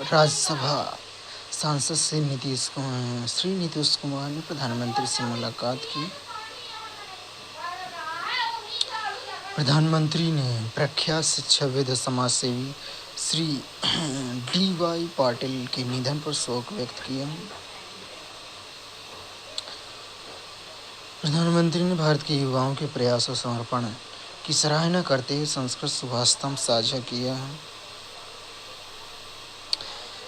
राज्यसभा सांसद श्री नीतीश कुमार ने प्रधानमंत्री से मुलाकात की। प्रधानमंत्री ने प्रख्यात शिक्षाविद समाजसेवी श्री D.Y. पाटिल के निधन पर शोक व्यक्त किया। प्रधानमंत्री ने भारत के युवाओं के प्रयास और समर्पण की सराहना करते हुए संस्कृत सुभाषितम साझा किया है।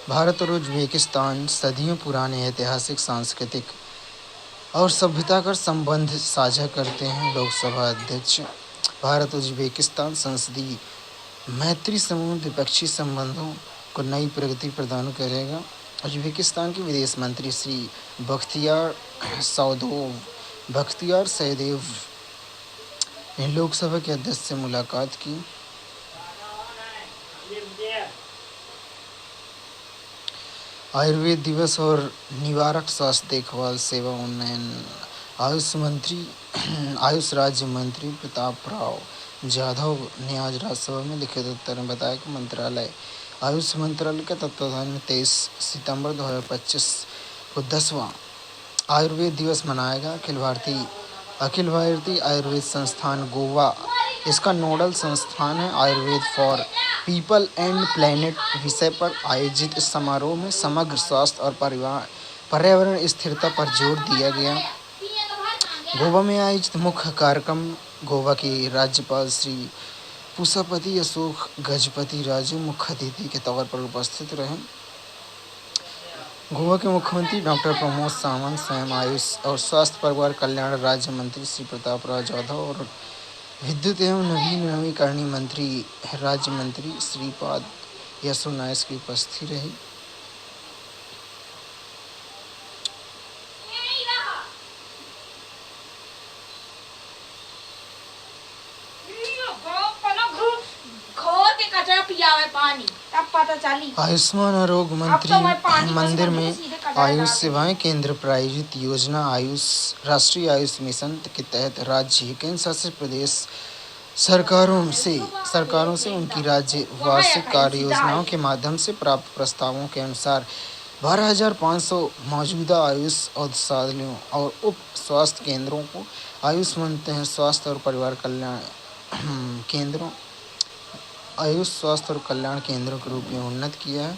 भारत और उज्बेकिस्तान सदियों पुराने ऐतिहासिक, सांस्कृतिक और सभ्यता का संबंध साझा करते हैं। लोकसभा अध्यक्ष भारत उज्बेकिस्तान संसदीय मैत्री समूह द्विपक्षीय संबंधों को नई प्रगति प्रदान करेगा। उज्बेकिस्तान के विदेश मंत्री श्री बख्तियार सैयदेव ने लोकसभा के अध्यक्ष से मुलाकात की। आयुर्वेद दिवस और निवारक स्वास्थ्य देखभाल सेवा उन्नयन आयुष राज्य मंत्री प्रताप राव जाधव ने आज राज्यसभा में लिखित उत्तर में बताया कि मंत्रालय आयुष मंत्रालय के तत्वावधान में 23 सितंबर 2025 को 10वां आयुर्वेद दिवस मनाएगा। अखिल भारतीय आयुर्वेद संस्थान गोवा इसका नोडल संस्थान है। Ayurveda for people and planet विषय पर आयोजित इस समारोह में समग्र स्वास्थ्य और पर्यावरण स्थिरता पर जोर दिया गया। गोवा में आयोजित मुख्य कार्यक्रम गोवा के राज्यपाल श्री पुष्पवती अशोक गजपति राजू मुख्य अतिथि के तौर पर उपस्थित रहे। गोवा के मुख्यमंत्री डॉक्टर प्रमोद सावंत, स्वयं आयुष और स्वास्थ्य परिवार कल्याण राज्य मंत्री श्री प्रताप राव जाधव और विद्युत एवं नवीकरणीय मंत्री राज्य मंत्री श्रीपाद यसो नायक की उपस्थिति रही। आयुष्मान आरोग्य मंदिर में आयुष सेवाएं केंद्र प्रायोजित योजना राष्ट्रीय आयुष मिशन के तहत राज्य केंद्र शासित प्रदेश सरकारों से उनकी राज्य वार्षिक कार्य योजनाओं के माध्यम से प्राप्त प्रस्तावों के अनुसार 12,500 मौजूदा आयुष औषधालयों और उप स्वास्थ्य केंद्रों को आयुष स्वास्थ्य और परिवार कल्याण केंद्रों के रूप में उन्नत किया है।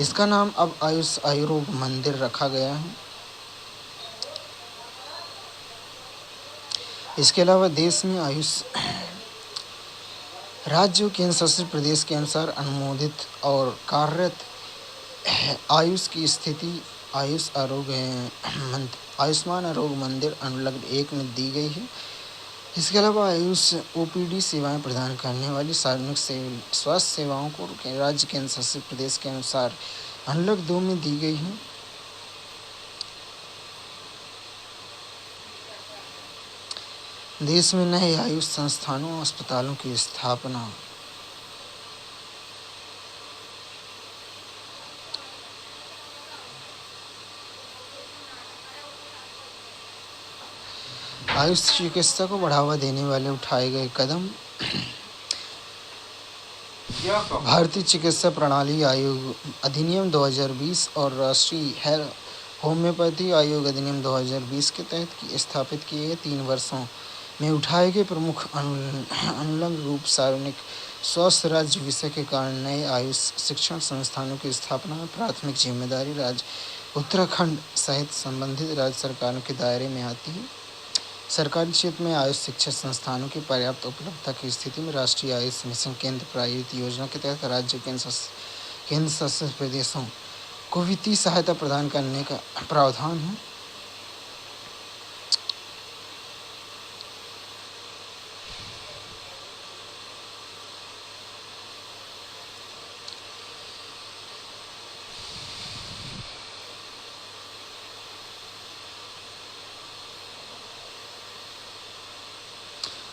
इसका नाम अब आयुष आरोग्य मंदिर रखा गया है। इसके अलावा देश में आयुष राज्यों केंद्र शासित प्रदेश के अनुसार अनुमोदित और कार्यरत आयुष की स्थिति आयुष्मान आरोग्य मंदिर अनुलग्न 1 में दी गई है। इसके अलावा आयुष OPD सेवाएं प्रदान करने वाली सार्वजनिक स्वास्थ्य सेवाओं को राज्य केंद्र शासित प्रदेश के अनुसार अनुलग्न 2 में दी गई है। देश में नए आयुष संस्थानों और अस्पतालों की स्थापना। आयुष चिकित्सा को बढ़ावा देने वाले उठाए गए कदम। भारतीय चिकित्सा प्रणाली आयोग अधिनियम 2020 और राष्ट्रीय होम्योपैथी आयोग अधिनियम 2020 के तहत स्थापित किए गए 3 वर्षों में उठाए गए प्रमुख अनुलग्न रूप सार्वजनिक स्वास्थ्य राज्य विषय के कारण नए आयुष शिक्षण संस्थानों की स्थापना में प्राथमिक जिम्मेदारी राज्य उत्तराखंड सहित संबंधित राज्य सरकारों के दायरे में आती है। सरकारी क्षेत्र में आयुष शिक्षा संस्थानों की पर्याप्त उपलब्धता की स्थिति में राष्ट्रीय आयुष मिशन केंद्र प्रायोजित योजना के तहत राज्य केंद्र शासित प्रदेशों को वित्तीय सहायता प्रदान करने का प्रावधान है।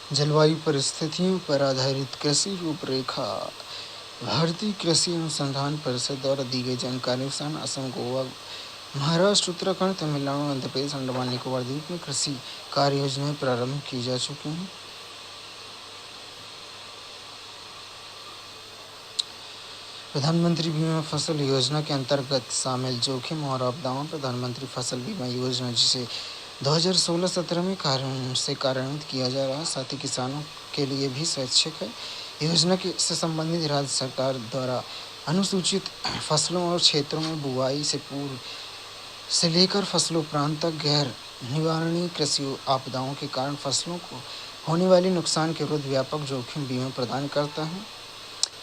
जलवायु परिस्थितियों पर आधारित कृषि रूपरेखा। भारतीय कृषि अनुसंधान परिषद द्वारा दी गई जानकारी अनुसार असम, गोवा, महाराष्ट्र, उत्तराखंड, तमिलनाडु, आंध्र प्रदेश, अंडमान निकोबार द्वीप में कृषि कार्य योजनाएं प्रारंभ की जा चुकी हैं। प्रधानमंत्री बीमा फसल योजना के अंतर्गत शामिल जोखिम और आपदाओं। प्रधानमंत्री फसल बीमा योजना, जिसे 2016-17 में कार्यान्वित किया जा रहा है, साथ ही किसानों के लिए भी स्वैच्छिक है। योजना से संबंधित राज्य सरकार द्वारा अनुसूचित फसलों और क्षेत्रों में बुआई से पूर्व से लेकर फसलोपरांत तक गैर निवारणीय कृषि आपदाओं के कारण फसलों को होने वाले नुकसान के विरुद्ध व्यापक जोखिम बीमा प्रदान करता है।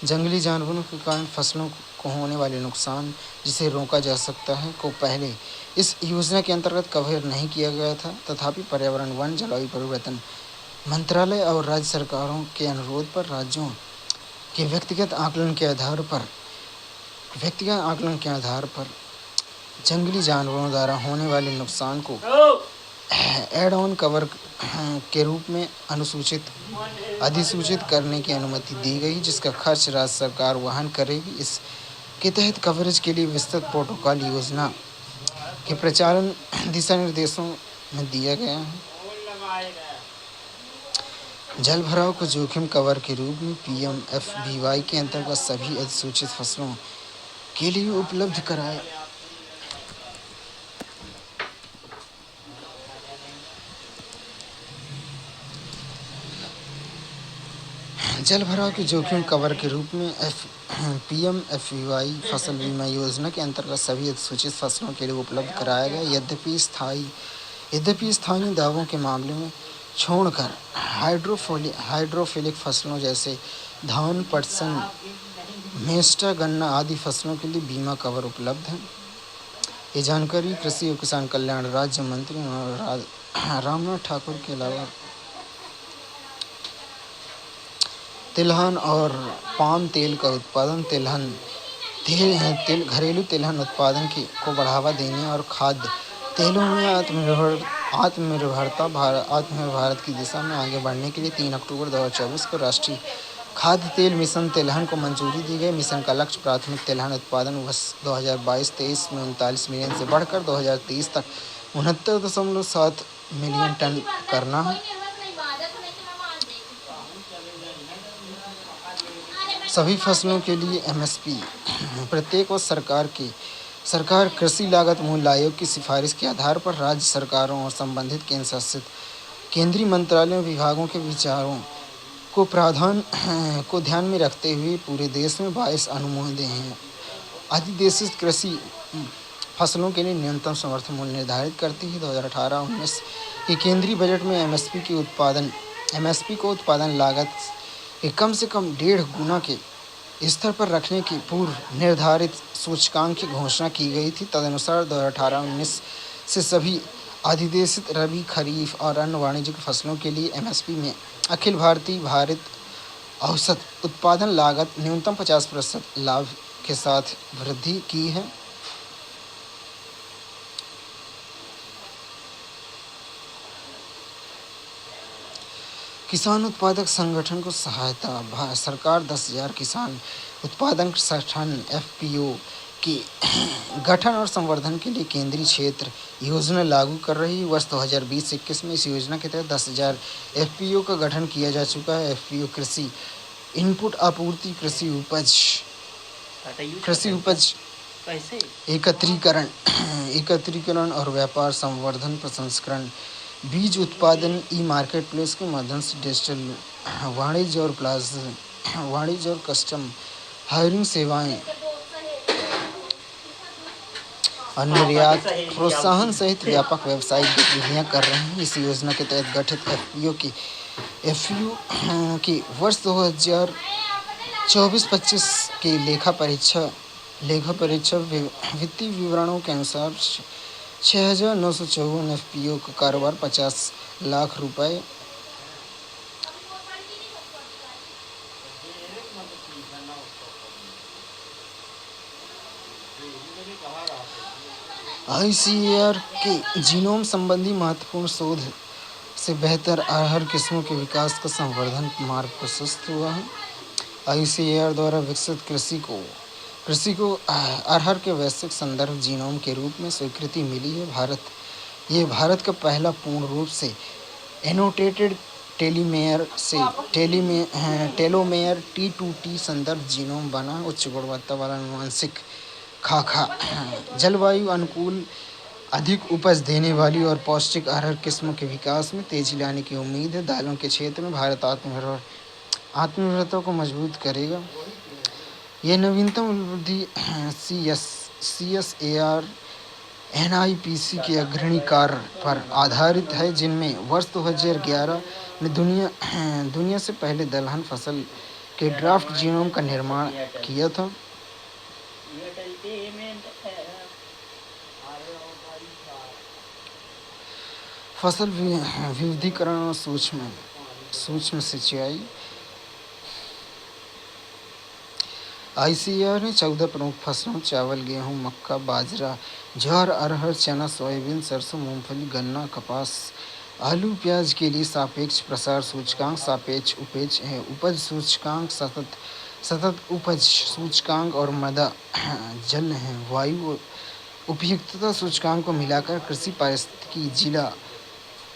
जंगली जानवरों के कारण फसलों को होने वाले नुकसान, जिसे रोका जा सकता है, को पहले इस योजना के अंतर्गत कवर नहीं किया गया था। तथापि पर्यावरण, वन, जलवायु परिवर्तन मंत्रालय और राज्य सरकारों के अनुरोध पर राज्यों के व्यक्तिगत आकलन के आधार पर जंगली जानवरों द्वारा होने वाले नुकसान को एड ऑन कवर के रूप में अधिसूचित करने की अनुमति दी गई, जिसका खर्च राज्य सरकार वहन करेगी। इसके तहत कवरेज के लिए विस्तृत प्रोटोकॉल योजना के प्रचालन दिशा निर्देशों में दिया गया है। जल भराव को जोखिम कवर के रूप में PMFBY के अंतर्गत सभी अधिसूचित फसलों के लिए उपलब्ध कराया। जल भराव के जोखिम कवर के रूप में PMFBY फसल बीमा योजना के अंतर्गत सभी अधिसूचित फसलों के लिए उपलब्ध कराया गया। यद्यपि स्थानीय दावों के मामले में छोड़कर हाइड्रोफिलिक फसलों जैसे धान, पटसन, मेस्टा, गन्ना आदि फसलों के लिए बीमा कवर उपलब्ध है। ये जानकारी कृषि और किसान कल्याण राज्य मंत्री रामनाथ ठाकुर के अलावा तिलहन और पाम तेल का उत्पादन, घरेलू तिलहन उत्पादन को बढ़ावा देने और खाद्य तेलों में आत्मनिर्भर भारत की दिशा में आगे बढ़ने के लिए 3 अक्टूबर 2024 को राष्ट्रीय खाद्य तेल मिशन तिलहन को मंजूरी दी गई। मिशन का लक्ष्य प्राथमिक तिलहन उत्पादन वर्ष 2022-23 में 39 मिलियन से बढ़कर 2030 तक 69.7 मिलियन टन करना है। सभी फसलों के लिए MSP प्रत्येक वर्ष सरकार कृषि लागत मूल्य आयोग की सिफारिश के आधार पर राज्य सरकारों और संबंधित केंद्रीय मंत्रालयों विभागों के विचारों को ध्यान में रखते हुए पूरे देश में 22 अनुमोदन हैं। अधिदेशित कृषि फसलों के लिए न्यूनतम समर्थन मूल्य निर्धारित करती है। 2018-19 के केंद्रीय बजट में MSP को उत्पादन लागत के कम से कम 1.5 गुना के स्तर पर रखने की पूर्व निर्धारित सूचकांक की घोषणा की गई थी। तदनुसार 2018-19 से सभी अधिदेशित रबी, खरीफ और अन्य वाणिज्यिक फसलों के लिए MSP में अखिल भारतीय भारित औसत उत्पादन लागत न्यूनतम 50% लाभ के साथ वृद्धि की है। किसान उत्पादक संगठन को सहायता। सरकार 10,000 किसान उत्पादक संगठन FPO के गठन और संवर्धन के लिए केंद्रीय क्षेत्र योजना लागू कर रही है। वर्ष 2020-21 में इस योजना के तहत 10,000 FPO का गठन किया जा चुका है। FPO कृषि इनपुट आपूर्ति, कृषि उपज एकत्रीकरण और व्यापार संवर्धन, प्रसंस्करण, बीज उत्पादन, मार्केटप्लेस के माध्यम से डिजिटल वाणिज्य और कस्टम हायरिंग सेवाएं और निर्यात प्रोत्साहन सहित व्यापक व्यावसायिक गतिविधियां कर रहे हैं। इस योजना के तहत गठित FPO की वर्ष 2024-25 के लेखा परीक्षा वित्तीय विवरणों के अनुसार 6,954 FPO का कारोबार 50 लाख रुपए ICAR के जीनोम संबंधी महत्वपूर्ण शोध से बेहतर अरहर किस्मों के विकास का संवर्धन मार्ग प्रशस्त हुआ है। ICAR द्वारा विकसित कृषि को अरहर के वैश्विक संदर्भ जीनोम के रूप में स्वीकृति मिली है। भारत का पहला पूर्ण रूप से एनोटेटेड टेलीमेयर से टेलोमेयर T2T संदर्भ जीनोम बना उच्च गुणवत्ता वाला आनुवंशिक खाका। जलवायु अनुकूल, अधिक उपज देने वाली और पौष्टिक आहार किस्मों के विकास में तेजी लाने की उम्मीद है। दालों के क्षेत्र में भारत आत्मनिर्भरता को मजबूत करेगा। यह नवीनतम उपलब्धि CSAR NIPC के अग्रणी कार्य पर आधारित है, जिनमें वर्ष 2011 में दुनिया से पहले दलहन फसल के ड्राफ्ट जीनोम का निर्माण किया था। फसल विविधीकरण और सूक्ष्म सिंचाई। ICAR ने 14 प्रमुख फसलों चावल, गेहूं, मक्का, बाजरा, ज्वार, अरहर, चना, सोयाबीन, सरसों, मूंगफली, गन्ना, कपास, आलू, प्याज के लिए सापेक्ष प्रसार सूचकांक, सापेक्ष उपज सूचकांक, सतत उपज सूचकांक और मृदा जल वायु उपयुक्तता सूचकांक को मिलाकर कृषि पारिस्थितिकी जिला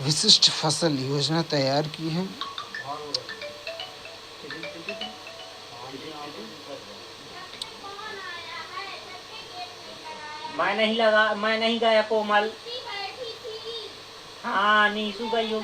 विशिष्ट फसल योजना तैयार की है। मैं नहीं गया कोमल। हाँ नीसू गई हूँ।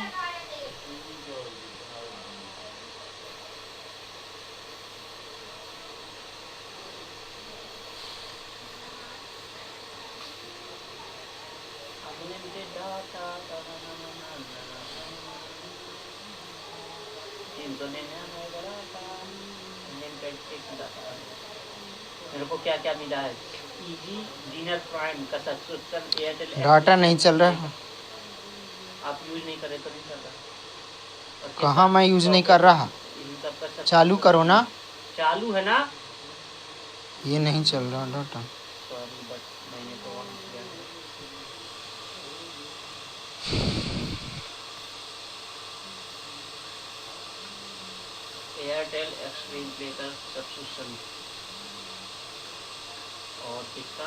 मेरे को क्या क्या मिला है? इजी डिनर प्राइम का सब्सक्रिप्शन एयरटेल डाटा नहीं चल रहा है। आप यूज नहीं करे तो नहीं चल रहा। कहाँ मैं यूज नहीं कर रहा? चालू करो ना। चालू है ना। ये नहीं चल रहा डाटा। सॉरी बट मैंने तो ऑन किया है। एयरटेल एक्सट्रीम प्लेटर सब्सक्रिप्शन और किसका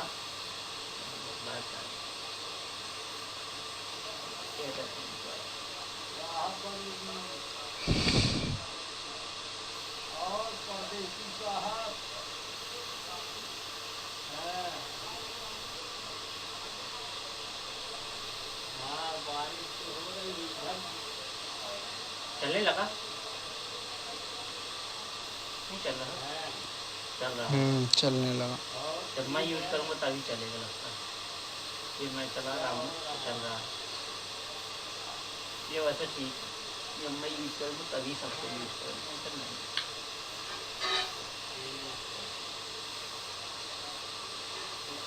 चलने लगा? नहीं चल रहा? चल रहा। चलने लगा। जब मैं यूज करूँगा तभी चलेगा लगता है। फिर मैं चला रहा हूँ तो चल रहा है। ये वैसे ठीक है। जब मैं यूज करूँगा तभी सबको यूज करूँगा। नहीं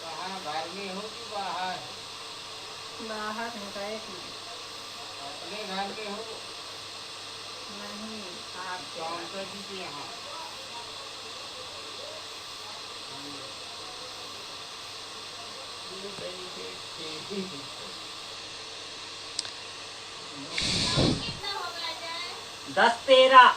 कहाँ घर में हो कि बाहर? बाहर है का एक मिनट। अपने घर में हो? नहीं आप काउंटर जी के यहाँ। दस 13